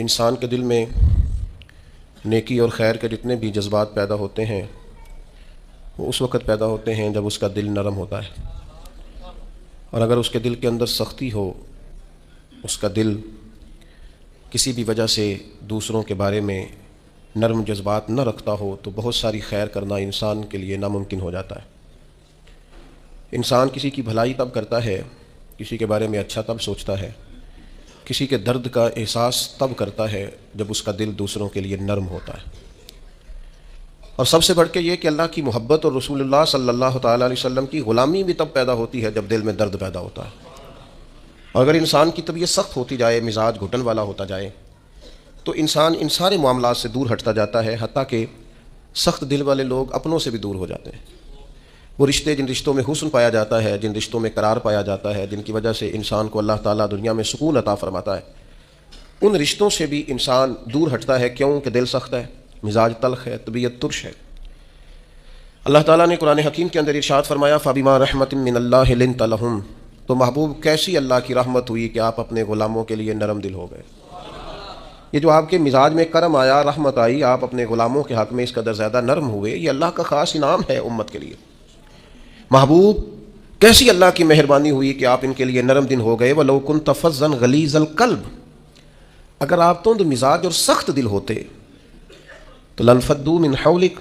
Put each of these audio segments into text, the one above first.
انسان کے دل میں نیکی اور خیر کے جتنے بھی جذبات پیدا ہوتے ہیں وہ اس وقت پیدا ہوتے ہیں جب اس کا دل نرم ہوتا ہے، اور اگر اس کے دل کے اندر سختی ہو، اس کا دل کسی بھی وجہ سے دوسروں کے بارے میں نرم جذبات نہ رکھتا ہو تو بہت ساری خیر کرنا انسان کے لیے ناممکن ہو جاتا ہے۔ انسان کسی کی بھلائی تب کرتا ہے، کسی کے بارے میں اچھا تب سوچتا ہے، کسی کے درد کا احساس تب کرتا ہے جب اس کا دل دوسروں کے لیے نرم ہوتا ہے۔ اور سب سے بڑھ کے یہ کہ اللہ کی محبت اور رسول اللہ صلی اللہ تعالیٰ علیہ وسلم کی غلامی بھی تب پیدا ہوتی ہے جب دل میں درد پیدا ہوتا ہے۔ اور اگر انسان کی طبیعت سخت ہوتی جائے، مزاج گھٹن والا ہوتا جائے، تو انسان ان سارے معاملات سے دور ہٹتا جاتا ہے، حتیٰ کہ سخت دل والے لوگ اپنوں سے بھی دور ہو جاتے ہیں۔ وہ رشتے، جن رشتوں میں حسن پایا جاتا ہے، جن رشتوں میں قرار پایا جاتا ہے، جن کی وجہ سے انسان کو اللہ تعالیٰ دنیا میں سکون عطا فرماتا ہے، ان رشتوں سے بھی انسان دور ہٹتا ہے۔ کیوں کہ دل سخت ہے، مزاج تلخ ہے، طبیعت ترش ہے۔ اللہ تعالیٰ نے قرآن حکیم کے اندر ارشاد فرمایا فَبِمَا رَحْمَةٍ مِّنَ اللَّهِ لِنْتَ لَهُمْ، تو محبوب کیسی اللہ کی رحمت ہوئی کہ آپ اپنے غلاموں کے لیے نرم دل ہو گئے۔ یہ جو آپ کے مزاج میں کرم آیا، رحمت آئی، آپ اپنے غلاموں کے حق میں اس قدر زیادہ نرم ہوئے، یہ اللہ کا خاص انعام ہے امت کے لیے۔ محبوب کیسی اللہ کی مہربانی ہوئی کہ آپ ان کے لیے نرم دل ہو گئے۔ وَلَوْ كُنْتَ فَظًّا غَلِيظَ الْقَلْبِ، اگر آپ تند مزاج اور سخت دل ہوتے تو لَانفَضُّوا مِنْ حَوْلِكَ،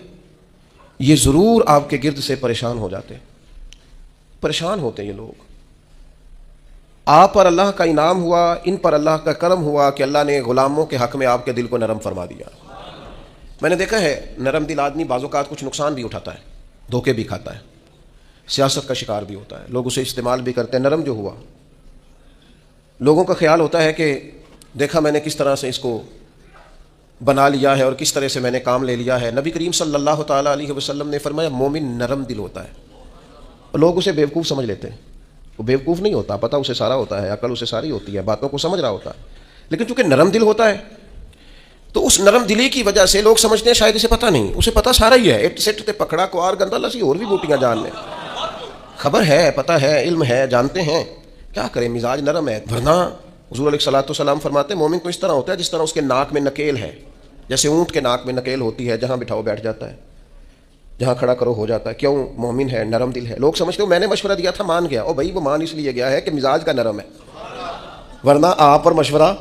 یہ ضرور آپ کے گرد سے پریشان ہو جاتے، پریشان ہوتے یہ لوگ۔ آپ پر اللہ کا انعام ہوا، ان پر اللہ کا کرم ہوا کہ اللہ نے غلاموں کے حق میں آپ کے دل کو نرم فرما دیا۔ میں نے دیکھا ہے نرم دل آدمی بعض اوقات کچھ نقصان بھی اٹھاتا ہے، دھوکے بھی کھاتا ہے، سیاست کا شکار بھی ہوتا ہے، لوگ اسے استعمال بھی کرتے ہیں۔ نرم جو ہوا، لوگوں کا خیال ہوتا ہے کہ دیکھا میں نے کس طرح سے اس کو بنا لیا ہے اور کس طرح سے میں نے کام لے لیا ہے۔ نبی کریم صلی اللہ تعالیٰ علیہ وسلم نے فرمایا مومن نرم دل ہوتا ہے، اور لوگ اسے بیوقوف سمجھ لیتے ہیں۔ وہ بیوقوف نہیں ہوتا، پتہ اسے سارا ہوتا ہے، عقل اسے ساری ہوتی ہے، باتوں کو سمجھ رہا ہوتا ہے، لیکن چونکہ نرم دل ہوتا ہے تو اس نرم دلی کی وجہ سے لوگ سمجھتے ہیں شاید اسے پتہ نہیں، اسے پتہ سارا ہی ہے۔ ایٹ سیٹ تے پکڑا کوار گندا لسی اور بھی بوٹیاں جان لیں، خبر ہے، پتہ ہے، علم ہے، جانتے ہیں، کیا کریں، مزاج نرم ہے۔ ورنہ حضور علیہ الصلوۃ والسلام فرماتے ہیں مومن تو اس طرح ہوتا ہے جس طرح اس کے ناک میں نکیل ہے، جیسے اونٹ کے ناک میں نکیل ہوتی ہے، جہاں بٹھاؤ بیٹھ جاتا ہے، جہاں کھڑا کرو ہو جاتا ہے۔ کیوں؟ مومن ہے، نرم دل ہے۔ لوگ سمجھتے ہو میں نے مشورہ دیا تھا مان گیا، او بھائی وہ مان اس لیے گیا ہے کہ مزاج کا نرم ہے، ورنہ آپ اور مشورہ،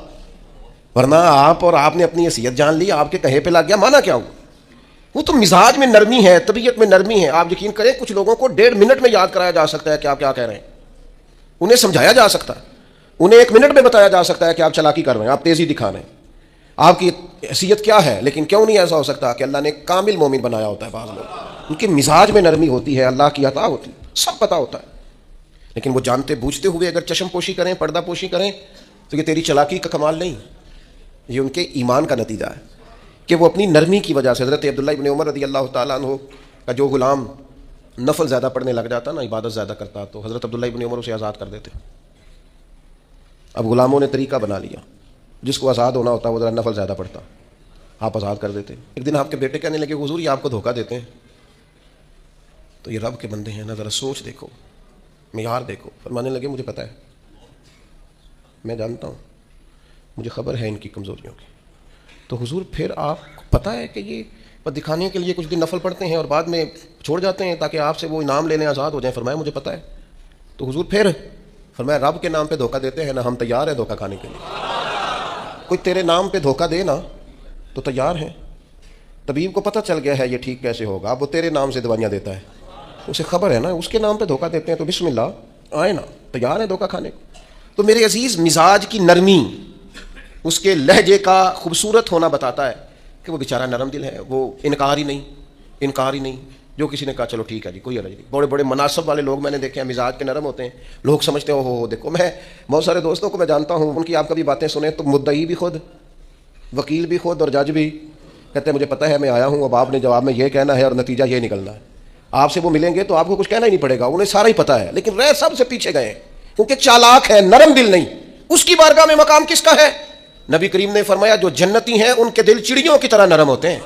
ورنہ آپ اور آپ نے اپنی حیثیت جان لی، آپ کے کہے پہ لگ گیا، مانا کیا ہوا؟ وہ تو مزاج میں نرمی ہے، طبیعت میں نرمی ہے۔ آپ یقین کریں کچھ لوگوں کو 1.5 منٹ میں یاد کرایا جا سکتا ہے کہ آپ کیا کہہ رہے ہیں، انہیں سمجھایا جا سکتا ہے، انہیں 1 منٹ میں بتایا جا سکتا ہے کہ آپ چالاکی کر رہے ہیں، آپ تیزی دکھا رہے ہیں، آپ کی حیثیت کیا ہے۔ لیکن کیوں نہیں ایسا ہو سکتا کہ اللہ نے کامل مومن بنایا ہوتا ہے؟ بعض لوگ ان کے مزاج میں نرمی ہوتی ہے، اللہ کی عطا ہوتی ہے، سب پتہ ہوتا ہے، لیکن وہ جانتے بوجھتے ہوئے اگر چشم پوشی کریں، پردہ پوشی کریں تو یہ تیری چالاکی کا کمال نہیں، یہ ان کے ایمان کا نتیجہ ہے کہ وہ اپنی نرمی کی وجہ سے۔ حضرت عبداللہ ابن عمر رضی اللہ تعالیٰ عنہ کا جو غلام نفل زیادہ پڑھنے لگ جاتا نا، عبادت زیادہ کرتا، تو حضرت عبداللہ ابن عمر اسے آزاد کر دیتے۔ اب غلاموں نے طریقہ بنا لیا، جس کو آزاد ہونا ہوتا وہ ذرا نفل زیادہ پڑھتا، آپ آزاد کر دیتے۔ ایک دن آپ کے بیٹے کہنے لگے حضور یہ آپ کو دھوکہ دیتے ہیں، تو یہ رب کے بندے ہیں نا، ذرا سوچ دیکھو، معیار دیکھو۔ فرمانے لگے مجھے پتہ ہے، میں جانتا ہوں، مجھے خبر ہے ان کی کمزوریوں کی۔ تو حضور پھر آپ کو پتہ ہے کہ یہ دکھانے کے لیے کچھ دن نفل پڑھتے ہیں اور بعد میں چھوڑ جاتے ہیں تاکہ آپ سے وہ انعام لینے آزاد ہو جائیں؟ فرمایا مجھے پتہ ہے۔ تو حضور پھر فرمایا رب کے نام پہ دھوکہ دیتے ہیں نا، ہم تیار ہیں دھوکہ کھانے کے لیے، کوئی تیرے نام پہ دھوکہ دے نا تو تیار ہیں۔ طبیب کو پتہ چل گیا ہے یہ ٹھیک کیسے ہوگا، اب وہ تیرے نام سے دوائیاں دیتا ہے، اسے خبر ہے نا، اس کے نام پہ دھوکہ دیتے ہیں تو بسم اللہ آئے نا، تیار ہے دھوکہ کھانے کو۔ تو میرے عزیز مزاج کی نرمی، اس کے لہجے کا خوبصورت ہونا بتاتا ہے کہ وہ بیچارہ نرم دل ہے، وہ انکار ہی نہیں، جو کسی نے کہا چلو ٹھیک ہے جی کوئی حرج نہیں۔ بڑے بڑے مناصب والے لوگ میں نے دیکھے ہیں مزاج کے نرم ہوتے ہیں، لوگ سمجھتے ہیں ہو دیکھو، میں بہت سارے دوستوں کو میں جانتا ہوں، ان کی آپ کبھی باتیں سنیں تو مدعی بھی خود، وکیل بھی خود اور جج بھی کہتے ہیں مجھے پتہ ہے میں آیا ہوں، اب آپ نے جواب میں یہ کہنا ہے اور نتیجہ یہ نکلنا ہے۔ آپ سے وہ ملیں گے تو آپ کو کچھ کہنا ہی نہیں پڑے گا، انہیں سارا ہی پتہ ہے، لیکن رہ سب سے پیچھے گئے کیونکہ چالاک ہے، نرم دل نہیں۔ اس کی بارگاہ میں مقام کس کا ہے؟ نبی کریم نے فرمایا جو جنتی ہیں ان کے دل چڑیوں کی طرح نرم ہوتے ہیں،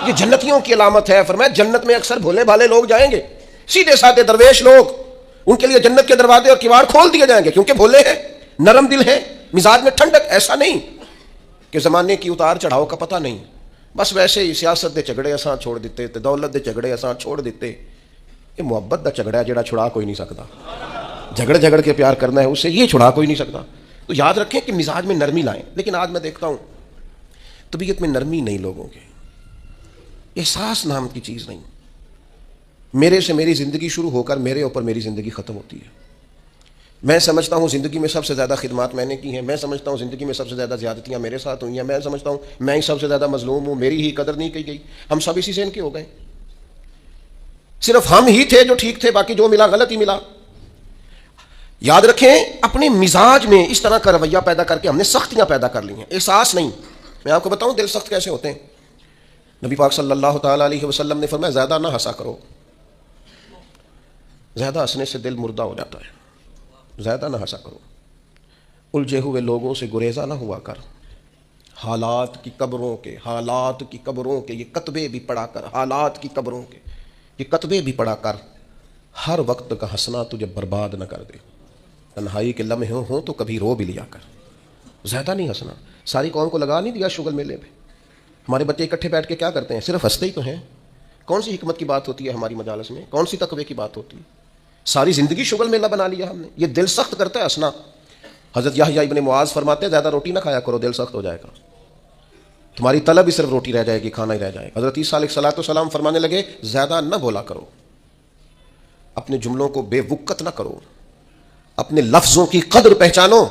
یہ جنتیوں کی علامت ہے۔ فرمایا جنت میں اکثر بھولے بھالے لوگ جائیں گے، سیدھے سادے درویش لوگ، ان کے لیے جنت کے دروازے اور کیواڑ کھول دیے جائیں گے کیونکہ بھولے ہیں، نرم دل ہیں، مزاج میں ٹھنڈک۔ ایسا نہیں کہ زمانے کی اتار چڑھاؤ کا پتہ نہیں، بس ویسے ہی سیاست دے جھگڑے اساں چھوڑ دیتے تے دولت دے جھگڑے اساں چھوڑ دیتے. یہ محبت دا جھگڑا ہے جڑا چھڑا کوئی نہیں سکتا. جھگڑ کے پیار کرنا ہے اسے، یہ چھڑا کوئی نہیں سکتا. تو یاد رکھیں کہ مزاج میں نرمی لائیں. لیکن آج میں دیکھتا ہوں طبیعت میں نرمی نہیں لوگوں کے، احساس نام کی چیز نہیں. میرے سے میری زندگی شروع ہو کر میرے اوپر میری زندگی ختم ہوتی ہے. میں سمجھتا ہوں زندگی میں سب سے زیادہ خدمات میں نے کی ہیں، میں سمجھتا ہوں زندگی میں سب سے زیادہ زیادتیاں میرے ساتھ ہوئی ہیں، میں سمجھتا ہوں میں ہی سب سے زیادہ مظلوم ہوں، میری ہی قدر نہیں کی گئی. ہم سب اسی ذہن کے ہو گئے. صرف ہم ہی تھے جو ٹھیک تھے، باقی جو ملا غلط ہی ملا. یاد رکھیں اپنے مزاج میں اس طرح کا رویہ پیدا کر کے ہم نے سختیاں پیدا کر لی ہیں، احساس نہیں. میں آپ کو بتاؤں دل سخت کیسے ہوتے ہیں. نبی پاک صلی اللہ تعالیٰ علیہ وسلم نے فرمایا زیادہ نہ ہنسا کرو، زیادہ ہنسنے سے دل مردہ ہو جاتا ہے. زیادہ نہ ہنسا کرو، الجھے ہوئے لوگوں سے گریزہ نہ ہوا کر. حالات کی قبروں کے یہ کتبے بھی پڑھا کر، حالات کی قبروں کے یہ کتبے بھی پڑھا کر. ہر وقت کا ہنسنا تجھے برباد نہ کر دے. تنہائی کے لمحے ہوں تو کبھی رو بھی لیا کر. زیادہ نہیں ہنسنا. ساری قوم کو لگا نہیں دیا شغل میلے پہ. ہمارے بچے اکٹھے بیٹھ کے کیا کرتے ہیں؟ صرف ہنستے ہی تو ہیں. کون سی حکمت کی بات ہوتی ہے ہماری مجالس میں؟ کون سی تقوی کی بات ہوتی ہے؟ ساری زندگی شغل میلہ بنا لیا ہم نے. یہ دل سخت کرتا ہے ہنسنا. حضرت یحییٰ ابن معاذ فرماتے ہیں زیادہ روٹی نہ کھایا کرو، دل سخت ہو جائے گا. تمہاری طلب ہی صرف روٹی رہ جائے گی، کھانا ہی رہ جائے گا. حضرت عیسیٰ علیہ السلام فرمانے لگے زیادہ نہ بولا کرو، اپنے جملوں کو بے وقت نہ کرو، اپنے لفظوں کی قدر پہچانو.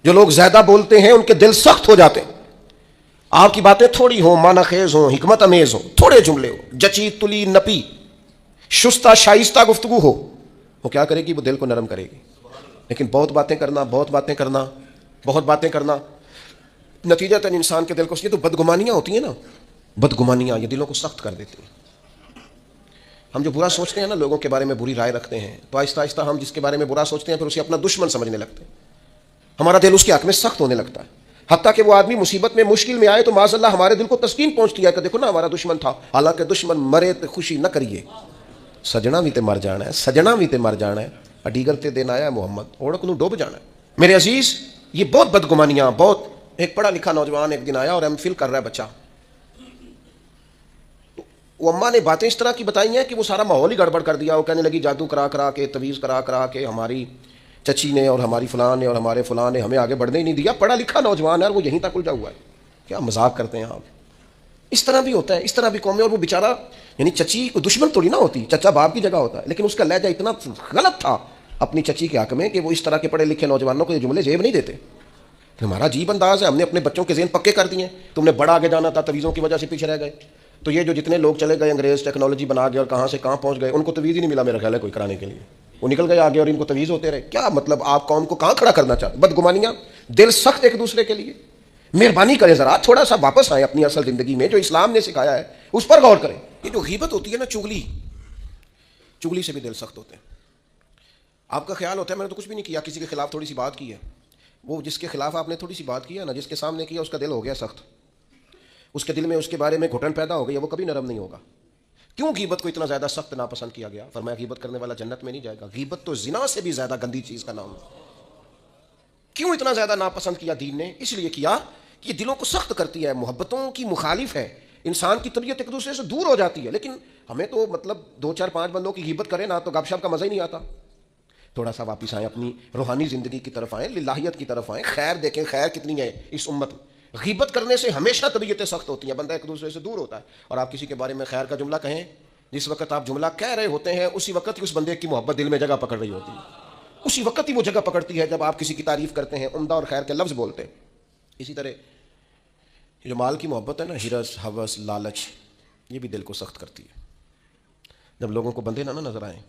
جو لوگ زیادہ بولتے ہیں ان کے دل سخت ہو جاتے ہیں. آپ کی باتیں تھوڑی ہوں، معنی خیز ہوں، حکمت امیز ہوں، تھوڑے جملے ہو، جچی تلی نپی شستہ شائستہ گفتگو ہو، وہ کیا کرے گی؟ وہ دل کو نرم کرے گی. لیکن بہت باتیں کرنا نتیجتاً انسان کے دل کو، یہ تو بدگمانیاں ہوتی ہیں نا، بدگمانیاں یہ دلوں کو سخت کر دیتی ہیں. ہم جو برا سوچتے ہیں نا، لوگوں کے بارے میں بری رائے رکھتے ہیں، تو آہستہ آہستہ ہم جس کے بارے میں برا سوچتے ہیں پھر اسے اپنا دشمن سمجھنے لگتے ہیں. ہمارا دل اس کے حق میں سخت ہونے لگتا ہے. حتیٰ کہ وہ آدمی مصیبت میں مشکل میں آئے تو معاذ اللہ ہمارے دل کو تسکین پہنچتی ہے کہ دیکھو نا ہمارا دشمن تھا، حالانکہ دشمن مرے تو خوشی نہ کریے. سجنا بھی تے مر جانا ہے، اڈیگر تے دن آیا ہے محمد، اوڑک نو ڈوب جانا ہے. میرے عزیز یہ بہت بدگمانیاں. ایک پڑھا لکھا نوجوان ایک دن آیا اور ایم فل کر رہا ہے بچہ. وہ اماں نے باتیں اس طرح کی بتائی ہیں کہ وہ سارا ماحول ہی گڑبڑ کر دیا. وہ کہنے لگی جادو کرا کے، تویز کرا کے ہماری چچی نے اور ہماری فلاں نے اور ہمارے فلاں نے ہمیں آگے بڑھنے ہی نہیں دیا. پڑھا لکھا نوجوان ہے اور وہ یہیں تک الجھا ہوا ہے. کیا مذاق کرتے ہیں آپ. اس طرح بھی ہوتا ہے، اس طرح بھی قوم میں. اور وہ بیچارہ یعنی چچی کو دشمن تھوڑی نہ ہوتی، چچا باپ کی جگہ ہوتا ہے، لیکن اس کا لہجہ اتنا غلط تھا اپنی چچی کے حق میں کہ وہ اس طرح کے پڑھے لکھے نوجوانوں کو یہ جملے زیب نہیں دیتے. ہمارا عجیب انداز ہے، ہم نے اپنے بچوں کے ذہن پکے کر دیے. تم نے بڑا آگے جانا تھا، تویزوں کی وجہ سے پیچھے رہ گئے. تو یہ جو جتنے لوگ چلے گئے انگریز ٹیکنالوجی بنا گئے اور کہاں سے کہاں پہنچ گئے، ان کو تویز ہی نہیں ملا میرا خیال ہے کوئی کرانے کے لیے. وہ نکل گئے آگے اور ان کو تویز ہوتے رہے. کیا مطلب آپ قوم کو کہاں کھڑا کرنا چاہتے؟ بدگمانیاں، دل سخت ایک دوسرے کے لیے. مہربانی کریں ذرا تھوڑا سا واپس آئیں اپنی اصل زندگی میں، جو اسلام نے سکھایا ہے اس پر غور کریں. یہ جو غیبت ہوتی ہے نا، چغلی سے بھی دل سخت ہوتے ہیں. آپ کا خیال ہوتا ہے میں نے تو کچھ بھی نہیں کیا، کسی کے خلاف تھوڑی سی بات کی ہے. وہ جس کے خلاف آپ نے تھوڑی سی بات کی ہے نا، جس کے سامنے کیا اس کا دل ہو گیا سخت، اس کے دل میں اس کے بارے میں گھٹن پیدا ہو گئی، وہ کبھی نرم نہیں ہوگا. کیوں غیبت کو اتنا زیادہ سخت ناپسند کیا گیا؟ فرمایا غیبت کرنے والا جنت میں نہیں جائے گا. غیبت تو زنا سے بھی زیادہ گندی چیز کا نام ہے. کیوں اتنا زیادہ ناپسند کیا دین نے؟ اس لیے کیا کہ یہ دلوں کو سخت کرتی ہے، محبتوں کی مخالف ہے، انسان کی طبیعت ایک دوسرے سے دور ہو جاتی ہے. لیکن ہمیں تو مطلب 2 4 5 بندوں کی غیبت کریں نا تو گپ شپ کا مزہ ہی نہیں آتا. تھوڑا سا واپس آئیں، اپنی روحانی زندگی کی طرف آئیں، للہیت کی طرف آئیں، خیر دیکھیں، خیر کتنی ہے اس امت میں. غیبت کرنے سے ہمیشہ طبیعتیں سخت ہوتی ہیں، بندہ ایک دوسرے سے دور ہوتا ہے. اور آپ کسی کے بارے میں خیر کا جملہ کہیں، جس وقت آپ جملہ کہہ رہے ہوتے ہیں اسی وقت ہی اس بندے کی محبت دل میں جگہ پکڑ رہی ہوتی ہے. اسی وقت ہی وہ جگہ پکڑتی ہے جب آپ کسی کی تعریف کرتے ہیں، عمدہ اور خیر کے لفظ بولتے ہیں. اسی طرح یہ جو مال کی محبت ہے نا، ہرس، ہوس، لالچ، یہ بھی دل کو سخت کرتی ہے. جب لوگوں کو بندے نہ نظر آئیں،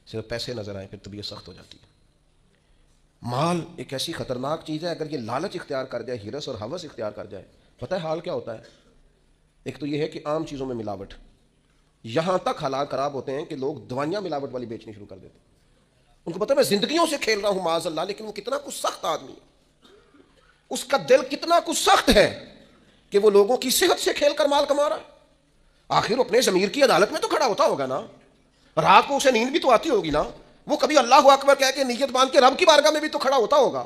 صرف پیسے نظر آئیں، پھر طبیعت سخت ہو جاتی ہے. مال ایک ایسی خطرناک چیز ہے، اگر یہ لالچ اختیار کر جائے، ہرس اور ہوس اختیار کر جائے، پتہ ہے حال کیا ہوتا ہے؟ ایک تو یہ ہے کہ عام چیزوں میں ملاوٹ، یہاں تک حالات خراب ہوتے ہیں کہ لوگ دوائیاں ملاوٹ والی بیچنی شروع کر دیتے ہیں. ان کو پتہ ہے میں زندگیوں سے کھیل رہا ہوں معاذ اللہ، لیکن وہ کتنا کچھ سخت آدمی ہے، اس کا دل کتنا کچھ سخت ہے کہ وہ لوگوں کی صحت سے کھیل کر مال کما رہا ہے. آخر وہ اپنے ضمیر کی عدالت میں تو کھڑا ہوتا ہوگا نا، رات کو اسے نیند بھی تو آتی ہوگی نا، وہ کبھی اللہ اکبر کہہ کے نیت باندھ کے رب کی بارگاہ میں بھی تو کھڑا ہوتا ہوگا.